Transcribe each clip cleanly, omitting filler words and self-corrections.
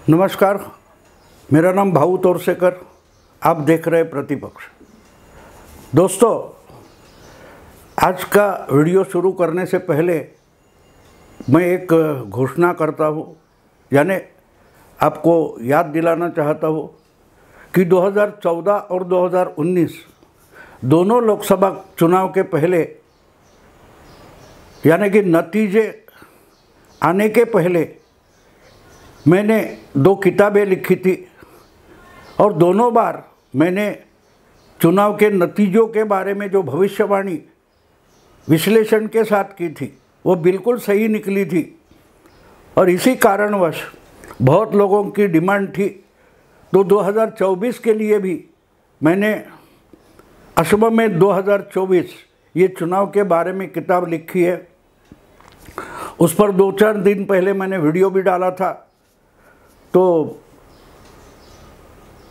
नमस्कार, मेरा नाम भाऊ तोरसेकर। आप देख रहे प्रतिपक्ष। दोस्तों, आज का वीडियो शुरू करने से पहले मैं एक घोषणा करता हूँ, यानी आपको याद दिलाना चाहता हूँ कि 2014 और 2019 दोनों लोकसभा चुनाव के पहले, यानी कि नतीजे आने के पहले मैंने 2 किताबें लिखी थी और दोनों बार मैंने चुनाव के नतीजों के बारे में जो भविष्यवाणी विश्लेषण के साथ की थी वो बिल्कुल सही निकली थी। और इसी कारणवश बहुत लोगों की डिमांड थी, तो 2024 के लिए भी मैंने असम में 2024 ये चुनाव के बारे में किताब लिखी है। उस पर 2-4 दिन पहले मैंने वीडियो भी डाला था, तो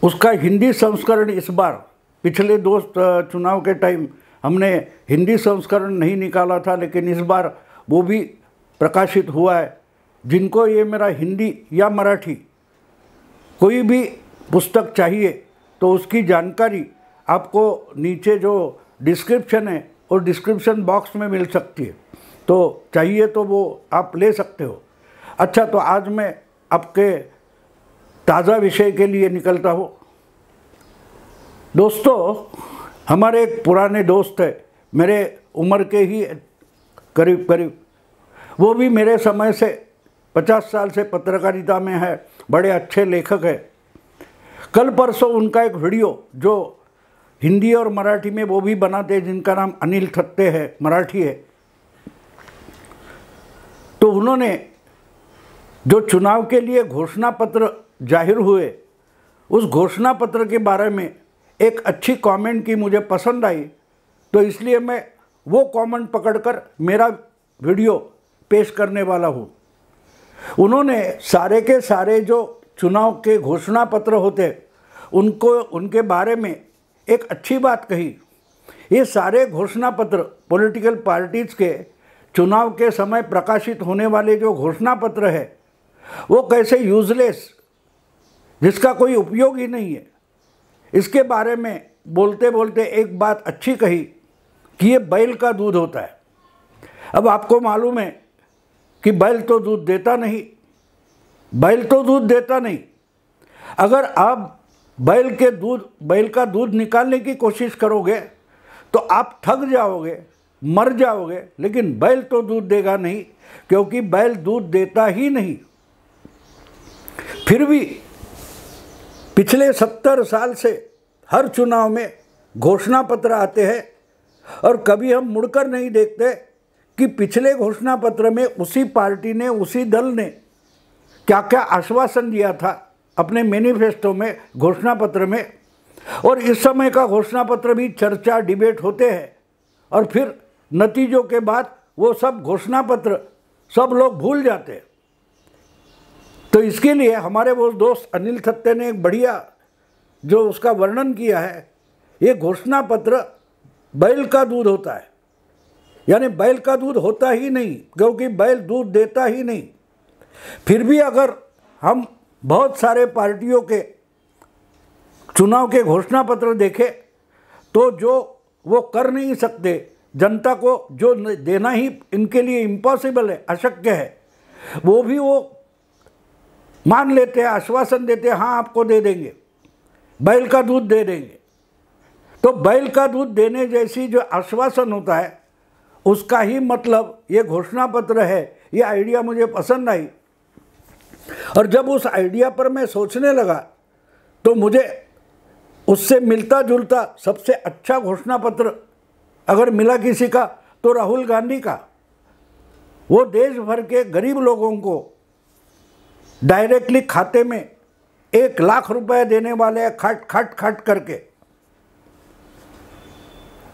उसका हिंदी संस्करण इस बार, पिछले 2 चुनाव के टाइम हमने हिंदी संस्करण नहीं निकाला था, लेकिन इस बार वो भी प्रकाशित हुआ है। जिनको ये मेरा हिंदी या मराठी कोई भी पुस्तक चाहिए तो उसकी जानकारी आपको नीचे जो डिस्क्रिप्शन है और डिस्क्रिप्शन बॉक्स में मिल सकती है, तो चाहिए तो वो आप ले सकते हो। अच्छा, तो आज मैं आपके ताज़ा विषय के लिए निकलता हूँ। दोस्तों, हमारे एक पुराने दोस्त है, मेरे उम्र के ही करीब, वो भी मेरे समय से 50 साल से पत्रकारिता में है, बड़े अच्छे लेखक है। कल परसों उनका एक वीडियो जो हिंदी और मराठी में वो भी बनाते हैं, जिनका नाम अनिल थत्ते है, मराठी है। तो उन्होंने जो चुनाव के लिए घोषणा पत्र जाहिर हुए, उस घोषणा पत्र के बारे में एक अच्छी कमेंट की, मुझे पसंद आई, तो इसलिए मैं वो कमेंट पकड़कर मेरा वीडियो पेश करने वाला हूँ। उन्होंने सारे के सारे जो चुनाव के घोषणा पत्र होते उनके बारे में एक अच्छी बात कही। ये सारे घोषणा पत्र पॉलिटिकल पार्टीज़ के चुनाव के समय प्रकाशित होने वाले जो घोषणा पत्र है वो कैसे यूजलेस, जिसका कोई उपयोग ही नहीं है, इसके बारे में बोलते बोलते एक बात अच्छी कही कि ये बैल का दूध होता है। अब आपको मालूम है कि बैल तो दूध देता नहीं। अगर आप बैल का दूध निकालने की कोशिश करोगे तो आप थक जाओगे, मर जाओगे, लेकिन बैल तो दूध देगा नहीं, क्योंकि बैल दूध देता ही नहीं। फिर भी पिछले 70 साल से हर चुनाव में घोषणा पत्र आते हैं और कभी हम मुड़कर नहीं देखते कि पिछले घोषणा पत्र में उसी पार्टी ने, उसी दल ने क्या क्या आश्वासन दिया था अपने मैनिफेस्टो में, घोषणा पत्र में। और इस समय का घोषणा पत्र भी चर्चा, डिबेट होते हैं और फिर नतीजों के बाद वो सब घोषणा पत्र सब लोग भूल जाते हैं। तो इसके लिए हमारे वो दोस्त अनिल थत्ते ने एक बढ़िया जो उसका वर्णन किया है, ये घोषणा पत्र बैल का दूध होता है, यानी बैल का दूध होता ही नहीं, क्योंकि बैल दूध देता ही नहीं। फिर भी अगर हम बहुत सारे पार्टियों के चुनाव के घोषणा पत्र देखें तो जो वो कर नहीं सकते, जनता को जो देना ही इनके लिए इम्पॉसिबल है, अशक्य है, वो भी वो मान लेते हैं, आश्वासन देते हैं, हाँ आपको दे देंगे, बैल का दूध दे देंगे। तो बैल का दूध देने जैसी जो आश्वासन होता है, उसका ही मतलब ये घोषणा पत्र है। ये आइडिया मुझे पसंद आई और जब उस आइडिया पर मैं सोचने लगा तो मुझे उससे मिलता जुलता सबसे अच्छा घोषणा पत्र अगर मिला किसी का तो राहुल गांधी का। वो देश भर के गरीब लोगों को डायरेक्टली खाते में 1 लाख रुपए देने वाले हैं, खट करके।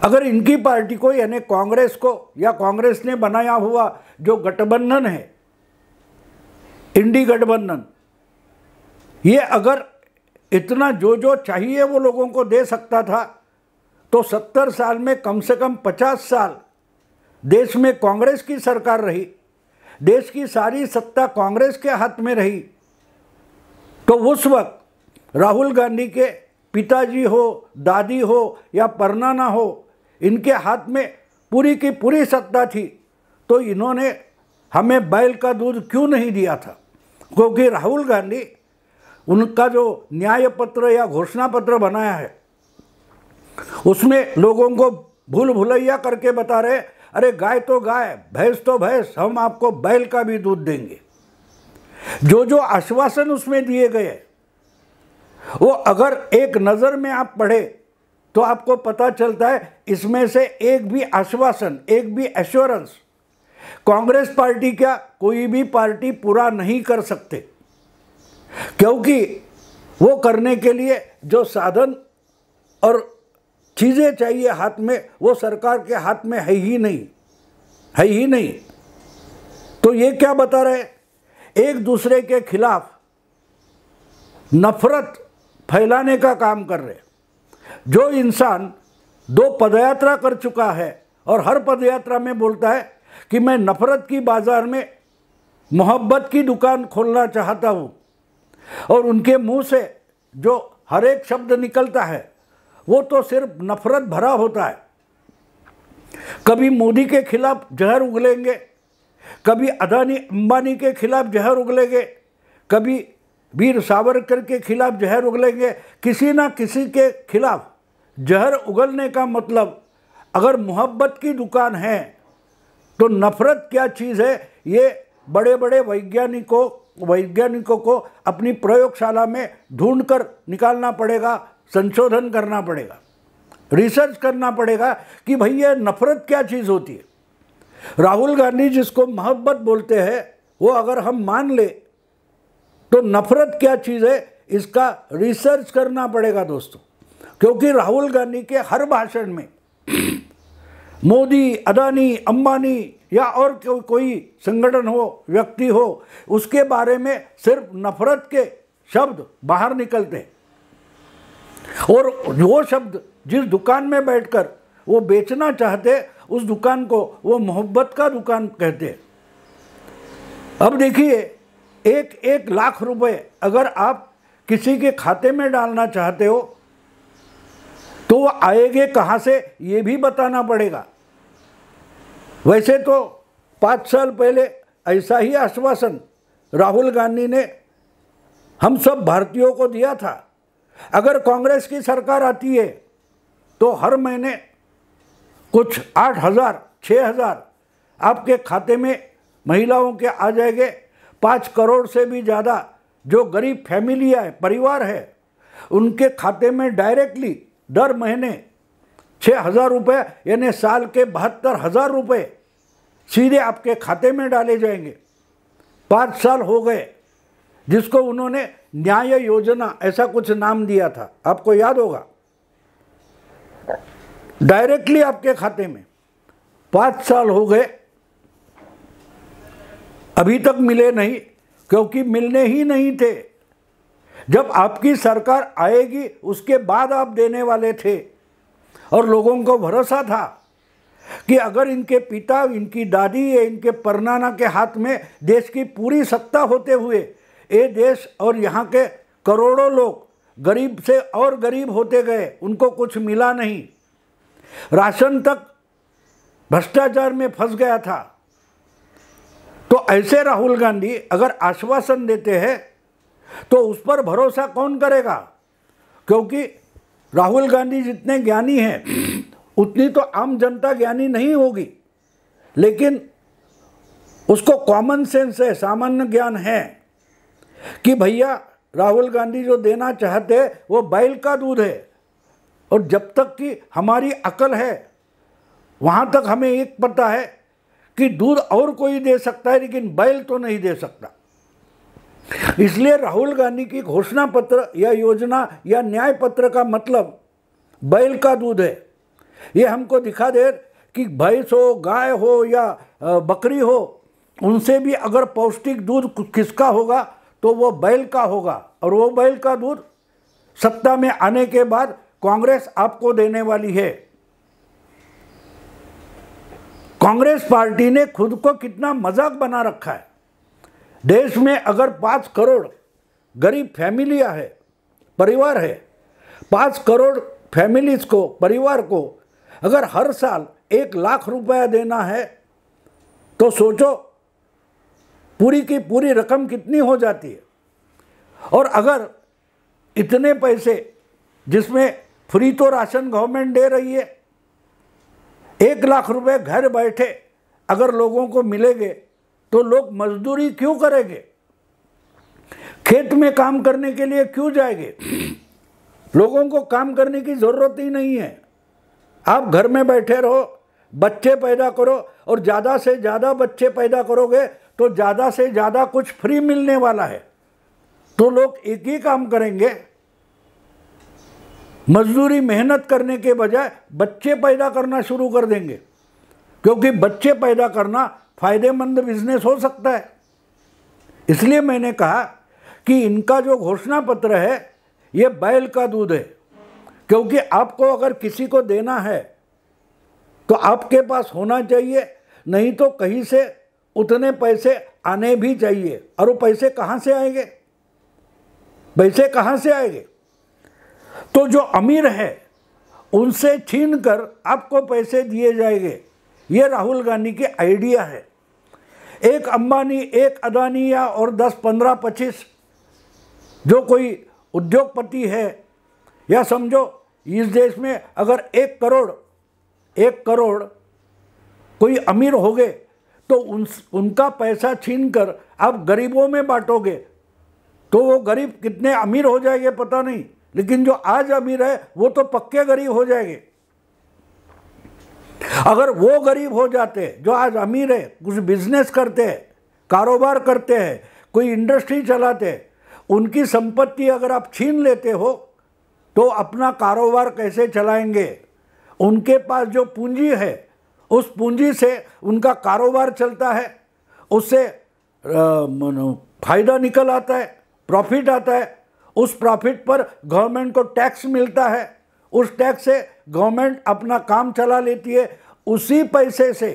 अगर इनकी पार्टी को, यानी कांग्रेस को, या कांग्रेस ने बनाया हुआ जो गठबंधन है, इंडी गठबंधन, ये अगर इतना जो चाहिए वो लोगों को दे सकता था, तो 70 साल में कम से कम 50 साल देश में कांग्रेस की सरकार रही, देश की सारी सत्ता कांग्रेस के हाथ में रही, तो उस वक्त राहुल गांधी के पिताजी हो, दादी हो या परनाना हो, इनके हाथ में पूरी की पूरी सत्ता थी, तो इन्होंने हमें बैल का दूध क्यों नहीं दिया था? क्योंकि राहुल गांधी उनका जो न्याय पत्र या घोषणा पत्र बनाया है उसमें लोगों को भूल भुलैया करके बता रहे, अरे गाय तो गाय, भैंस तो भैंस, हम आपको बैल का भी दूध देंगे। जो जो आश्वासन उसमें दिए गए वो अगर एक नज़र में आप पढ़े तो आपको पता चलता है इसमें से एक भी आश्वासन, एक भी एश्योरेंस कांग्रेस पार्टी क्या कोई भी पार्टी पूरा नहीं कर सकते, क्योंकि वो करने के लिए जो साधन और चीज़ें चाहिए हाथ में वो सरकार के हाथ में है ही नहीं। तो ये क्या बता रहे, एक दूसरे के खिलाफ नफरत फैलाने का काम कर रहे। जो इंसान 2 पदयात्रा कर चुका है और हर पदयात्रा में बोलता है कि मैं नफरत की बाजार में मोहब्बत की दुकान खोलना चाहता हूँ, और उनके मुंह से जो हर एक शब्द निकलता है वो तो सिर्फ नफरत भरा होता है। कभी मोदी के खिलाफ जहर उगलेंगे, कभी अदानी अंबानी के खिलाफ जहर उगलेंगे, कभी वीर सावरकर के खिलाफ जहर उगलेंगे। किसी ना किसी के खिलाफ जहर उगलने का मतलब, अगर मोहब्बत की दुकान है तो नफरत क्या चीज़ है ये बड़े बड़े वैज्ञानिकों को अपनी प्रयोगशाला में ढूंढकर निकालना पड़ेगा, संशोधन करना पड़ेगा, रिसर्च करना पड़ेगा कि भाई ये नफरत क्या चीज़ होती है। राहुल गांधी जिसको मोहब्बत बोलते हैं वो अगर हम मान ले तो नफरत क्या चीज़ है इसका रिसर्च करना पड़ेगा दोस्तों, क्योंकि राहुल गांधी के हर भाषण में मोदी, अदानी, अंबानी या और कोई संगठन हो, व्यक्ति हो, उसके बारे में सिर्फ नफरत के शब्द बाहर निकलते हैं। और वो शब्द जिस दुकान में बैठकर वो बेचना चाहते उस दुकान को वो मोहब्बत का दुकान कहते हैं। अब देखिए, 1 लाख रुपए अगर आप किसी के खाते में डालना चाहते हो तो वो आएंगे कहाँ से ये भी बताना पड़ेगा। वैसे तो 5 साल पहले ऐसा ही आश्वासन राहुल गांधी ने हम सब भारतीयों को दिया था, अगर कांग्रेस की सरकार आती है तो हर महीने कुछ 8,000 6,000 आपके खाते में महिलाओं के आ जाएंगे। 5 करोड़ से भी ज़्यादा जो गरीब फैमिलियाँ है, परिवार है, उनके खाते में डायरेक्टली दर महीने 6,000 रुपये यानी साल के 72,000 रुपये सीधे आपके खाते में डाले जाएंगे। 5 साल हो गए, जिसको उन्होंने न्याय योजना ऐसा कुछ नाम दिया था, आपको याद होगा, डायरेक्टली आपके खाते में। 5 साल हो गए, अभी तक मिले नहीं, क्योंकि मिलने ही नहीं थे। जब आपकी सरकार आएगी उसके बाद आप देने वाले थे, और लोगों को भरोसा था कि अगर इनके पिता, इनकी दादी या इनके परनाना के हाथ में देश की पूरी सत्ता होते हुए ये देश और यहाँ के करोड़ों लोग गरीब से और गरीब होते गए, उनको कुछ मिला नहीं, राशन तक भ्रष्टाचार में फंस गया था। तो ऐसे राहुल गांधी अगर आश्वासन देते हैं तो उस पर भरोसा कौन करेगा? क्योंकि राहुल गांधी जितने ज्ञानी हैं उतनी तो आम जनता ज्ञानी नहीं होगी, लेकिन उसको कॉमन सेंस है, सामान्य ज्ञान है कि भैया राहुल गांधी जो देना चाहते हैं वो बैल का दूध है, और जब तक कि हमारी अकल है वहाँ तक हमें एक पता है कि दूध और कोई दे सकता है लेकिन बैल तो नहीं दे सकता। इसलिए राहुल गांधी की घोषणा पत्र या योजना या न्याय पत्र का मतलब बैल का दूध है। ये हमको दिखा दे कि भैंस हो, गाय हो या बकरी हो, उनसे भी अगर पौष्टिक दूध किसका होगा तो वो बैल का होगा, और वो बैल का दूध सत्ता में आने के बाद कांग्रेस आपको देने वाली है। कांग्रेस पार्टी ने खुद को कितना मजाक बना रखा है। देश में अगर 5 करोड़ गरीब फैमिलियाँ है, परिवार है, 5 करोड़ फैमिलीज को, परिवार को अगर हर साल 1 लाख रुपया देना है तो सोचो पूरी की पूरी रकम कितनी हो जाती है। और अगर इतने पैसे, जिसमें फ्री तो राशन गवर्नमेंट दे रही है, 1 लाख रुपए घर बैठे अगर लोगों को मिलेंगे तो लोग मजदूरी क्यों करेंगे, खेत में काम करने के लिए क्यों जाएंगे? लोगों को काम करने की ज़रूरत ही नहीं है। आप घर में बैठे रहो, बच्चे पैदा करो, और ज़्यादा से ज़्यादा बच्चे पैदा करोगे तो ज़्यादा से ज़्यादा कुछ फ्री मिलने वाला है। तो लोग एक ही काम करेंगे, मजदूरी मेहनत करने के बजाय बच्चे पैदा करना शुरू कर देंगे, क्योंकि बच्चे पैदा करना फायदेमंद बिजनेस हो सकता है। इसलिए मैंने कहा कि इनका जो घोषणा पत्र है ये बैल का दूध है, क्योंकि आपको अगर किसी को देना है तो आपके पास होना चाहिए, नहीं तो कहीं से उतने पैसे आने भी चाहिए। और वो पैसे कहाँ से आएंगे? पैसे कहाँ से आएंगे? तो जो अमीर है उनसे छीन कर आपको पैसे दिए जाएंगे। ये राहुल गांधी की आइडिया है। एक अंबानी, एक अदानी या और 10, 15, 25 जो कोई उद्योगपति है, या समझो इस देश में अगर 1 करोड़ कोई अमीर हो गए तो उनका पैसा छीनकर आप गरीबों में बांटोगे तो वो गरीब कितने अमीर हो जाएंगे पता नहीं, लेकिन जो आज अमीर है वो तो पक्के गरीब हो जाएंगे। अगर वो गरीब हो जाते जो आज अमीर है, कुछ बिजनेस करते हैं, कारोबार करते हैं, कोई इंडस्ट्री चलाते हैं, उनकी संपत्ति अगर आप छीन लेते हो तो अपना कारोबार कैसे चलाएंगे? उनके पास जो पूंजी है उस पूंजी से उनका कारोबार चलता है, उससे फायदा निकल आता है, प्रॉफिट आता है। उस प्रॉफिट पर गवर्नमेंट को टैक्स मिलता है, उस टैक्स से गवर्नमेंट अपना काम चला लेती है। उसी पैसे से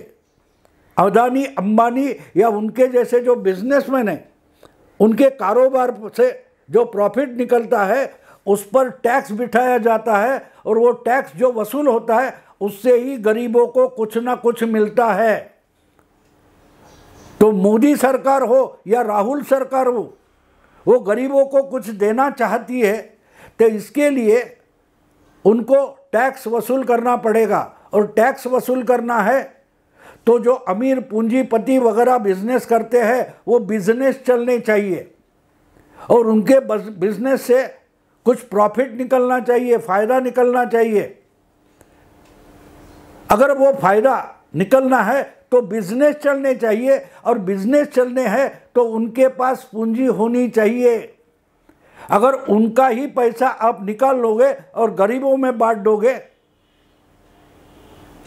अदानी, अंबानी या उनके जैसे जो बिजनेसमैन हैं, उनके कारोबार से जो प्रॉफिट निकलता है उस पर टैक्स बिठाया जाता है, और वो टैक्स जो वसूल होता है उससे ही गरीबों को कुछ ना कुछ मिलता है। तो मोदी सरकार हो या राहुल सरकार हो, वो गरीबों को कुछ देना चाहती है तो इसके लिए उनको टैक्स वसूल करना पड़ेगा। और टैक्स वसूल करना है तो जो अमीर पूंजीपति वगैरह बिजनेस करते हैं वो बिजनेस चलने चाहिए, और उनके बिजनेस से कुछ प्रॉफिट निकलना चाहिए, फायदा निकलना चाहिए। अगर वो फायदा निकलना है तो बिजनेस चलने चाहिए, और बिजनेस चलने हैं तो उनके पास पूंजी होनी चाहिए। अगर उनका ही पैसा आप निकाल लोगे और गरीबों में बांट दोगे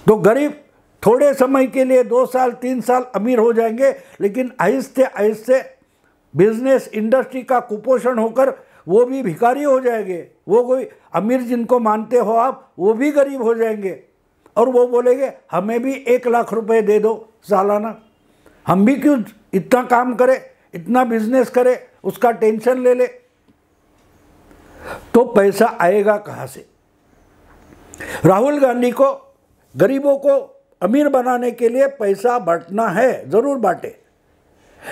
तो गरीब थोड़े समय के लिए 2 साल 3 साल अमीर हो जाएंगे, लेकिन आहिस्ते आहिस्ते बिजनेस इंडस्ट्री का कुपोषण होकर वो भी भिखारी हो जाएंगे। वो कोई अमीर जिनको मानते हो आप, वो भी गरीब हो जाएंगे, और वो बोलेंगे हमें भी 1 लाख रुपए दे दो सालाना, हम भी क्यों इतना काम करें, इतना बिजनेस करें, उसका टेंशन ले ले। तो पैसा आएगा कहाँ से? राहुल गांधी को गरीबों को अमीर बनाने के लिए पैसा बांटना है, ज़रूर बांटे,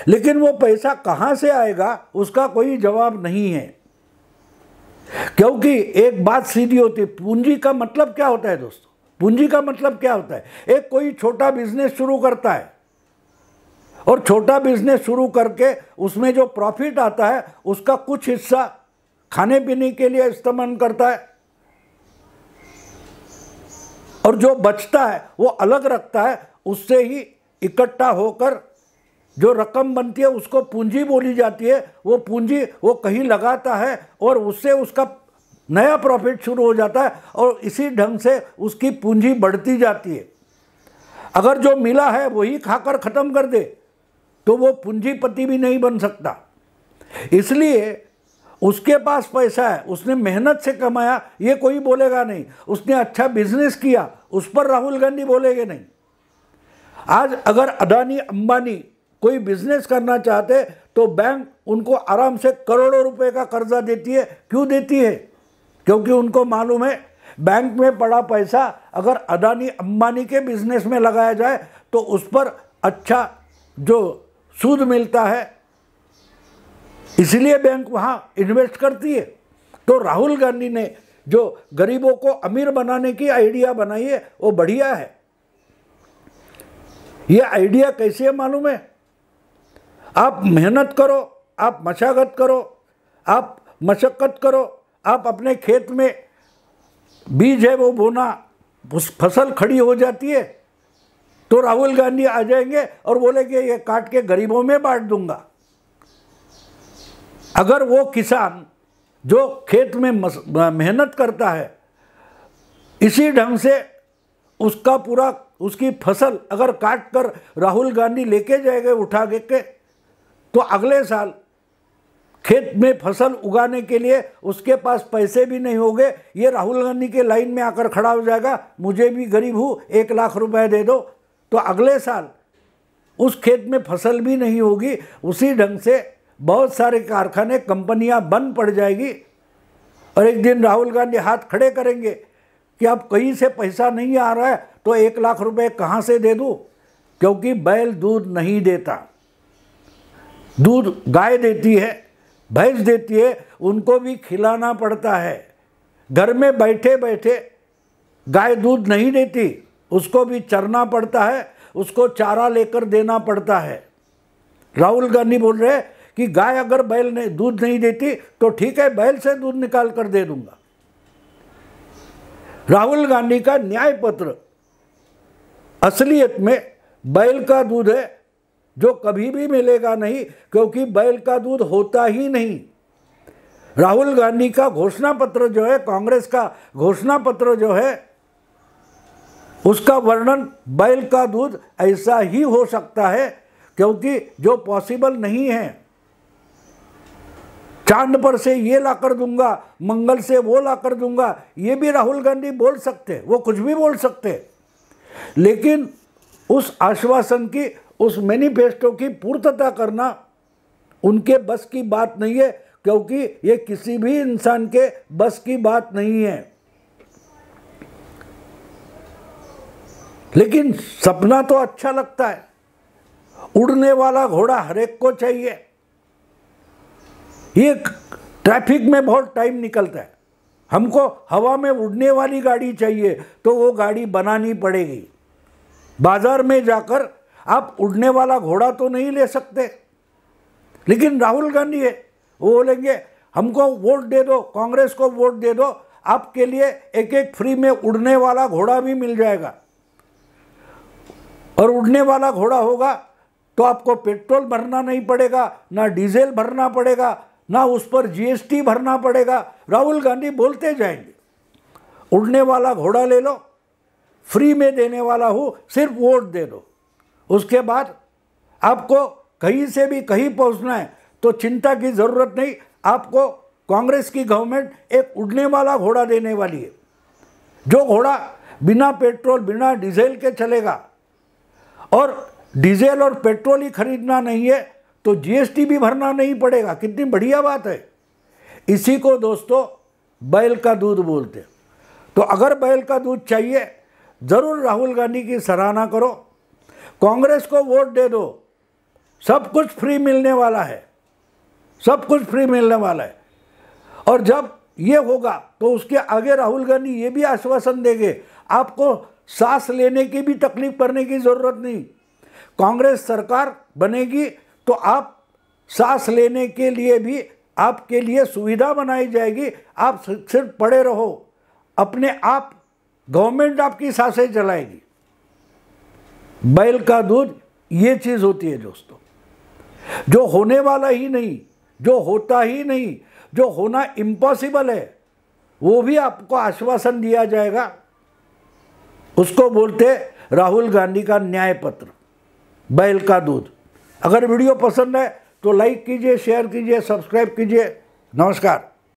लेकिन वो पैसा कहाँ से आएगा उसका कोई जवाब नहीं है। क्योंकि एक बात सीधी होती है, पूंजी का मतलब क्या होता है दोस्तों? पूंजी का मतलब क्या होता है? एक कोई छोटा बिजनेस शुरू करता है, और छोटा बिजनेस शुरू करके उसमें जो प्रॉफिट आता है उसका कुछ हिस्सा खाने पीने के लिए इस्तेमाल करता है, और जो बचता है वो अलग रखता है। उससे ही इकट्ठा होकर जो रकम बनती है उसको पूंजी बोली जाती है। वो पूंजी वो कहीं लगाता है और उससे उसका नया प्रॉफिट शुरू हो जाता है, और इसी ढंग से उसकी पूंजी बढ़ती जाती है। अगर जो मिला है वही खाकर ख़त्म कर दे तो वो पूंजीपति भी नहीं बन सकता। इसलिए उसके पास पैसा है, उसने मेहनत से कमाया, ये कोई बोलेगा नहीं। उसने अच्छा बिजनेस किया, उस पर राहुल गांधी बोलेंगे नहीं। आज अगर अदानी, अंबानी कोई बिजनेस करना चाहते तो बैंक उनको आराम से करोड़ों रुपए का कर्जा देती है। क्यों देती है? क्योंकि उनको मालूम है बैंक में पड़ा पैसा अगर अदानी अंबानी के बिजनेस में लगाया जाए तो उस पर अच्छा जो सूद मिलता है, इसलिए बैंक वहाँ इन्वेस्ट करती है। तो राहुल गांधी ने जो गरीबों को अमीर बनाने की आइडिया बनाई है वो बढ़िया है। ये आइडिया कैसे है मालूम है? आप मेहनत करो, आप मशागत करो, आप मशक्क़त करो, आप अपने खेत में बीज है वो बोना, फसल खड़ी हो जाती है तो राहुल गांधी आ जाएंगे और बोलेंगे ये काट के गरीबों में बांट दूंगा। अगर वो किसान जो खेत में मेहनत करता है इसी ढंग से उसका पूरा उसकी फसल अगर काट कर राहुल गांधी लेके जाएंगे उठा के, तो अगले साल खेत में फसल उगाने के लिए उसके पास पैसे भी नहीं होंगे। ये राहुल गांधी के लाइन में आकर खड़ा हो जाएगा, मुझे भी गरीब हूँ 1 लाख रुपए दे दो, तो अगले साल उस खेत में फसल भी नहीं होगी। उसी ढंग से बहुत सारे कारखाने कंपनियां बंद पड़ जाएगी और एक दिन राहुल गांधी हाथ खड़े करेंगे कि अब कहीं से पैसा नहीं आ रहा है तो 1 लाख रुपए कहाँ से दे दूँ? क्योंकि बैल दूध नहीं देता, दूध गाय देती है, भैंस देती है, उनको भी खिलाना पड़ता है। घर में बैठे बैठे गाय दूध नहीं देती, उसको भी चरना पड़ता है, उसको चारा लेकर देना पड़ता है। राहुल गांधी बोल रहे हैं कि गाय अगर बैल ने दूध नहीं देती तो ठीक है, बैल से दूध निकाल कर दे दूंगा। राहुल गांधी का न्याय पत्र असलियत में बैल का दूध है जो कभी भी मिलेगा नहीं, क्योंकि बैल का दूध होता ही नहीं। राहुल गांधी का घोषणा पत्र जो है, कांग्रेस का घोषणा पत्र जो है, उसका वर्णन बैल का दूध ऐसा ही हो सकता है, क्योंकि जो पॉसिबल नहीं है। चांद पर से ये ला कर दूंगा, मंगल से वो ला कर दूंगा, ये भी राहुल गांधी बोल सकते, वो कुछ भी बोल सकते, लेकिन उस आश्वासन की, उस मैनिफेस्टो की पूर्तता करना उनके बस की बात नहीं है, क्योंकि ये किसी भी इंसान के बस की बात नहीं है। लेकिन सपना तो अच्छा लगता है। उड़ने वाला घोड़ा हर एक को चाहिए। ये ट्रैफिक में बहुत टाइम निकलता है, हमको हवा में उड़ने वाली गाड़ी चाहिए तो वो गाड़ी बनानी पड़ेगी। बाजार में जाकर आप उड़ने वाला घोड़ा तो नहीं ले सकते, लेकिन राहुल गांधी है, वो बोलेंगे हमको वोट दे दो, कांग्रेस को वोट दे दो, आपके लिए एक एक फ्री में उड़ने वाला घोड़ा भी मिल जाएगा। और उड़ने वाला घोड़ा होगा तो आपको पेट्रोल भरना नहीं पड़ेगा, ना डीजल भरना पड़ेगा, ना उस पर जीएसटी भरना पड़ेगा। राहुल गांधी बोलते जाएंगे उड़ने वाला घोड़ा ले लो, फ्री में देने वाला हूँ, सिर्फ वोट दे दो। उसके बाद आपको कहीं से भी कहीं पहुँचना है तो चिंता की ज़रूरत नहीं, आपको कांग्रेस की गवर्नमेंट एक उड़ने वाला घोड़ा देने वाली है, जो घोड़ा बिना पेट्रोल बिना डीजल के चलेगा। और डीजल और पेट्रोल ही खरीदना नहीं है तो जीएसटी भी भरना नहीं पड़ेगा। कितनी बढ़िया बात है। इसी को दोस्तों बैल का दूध बोलते। तो अगर बैल का दूध चाहिए ज़रूर राहुल गांधी की सराहना करो, कांग्रेस को वोट दे दो, सब कुछ फ्री मिलने वाला है, सब कुछ फ्री मिलने वाला है। और जब ये होगा तो उसके आगे राहुल गांधी ये भी आश्वासन देंगे आपको सांस लेने की भी तकलीफ करने की ज़रूरत नहीं। कांग्रेस सरकार बनेगी तो आप सांस लेने के लिए भी आपके लिए सुविधा बनाई जाएगी। आप सिर्फ पड़े रहो, अपने आप गवर्नमेंट आपकी सांसें चलाएगी। बैल का दूध ये चीज़ होती है दोस्तों, जो होने वाला ही नहीं, जो होता ही नहीं, जो होना इम्पॉसिबल है, वो भी आपको आश्वासन दिया जाएगा। उसको बोलते राहुल गांधी का न्याय पत्र, बैल का दूध। अगर वीडियो पसंद है तो लाइक कीजिए, शेयर कीजिए, सब्सक्राइब कीजिए। नमस्कार।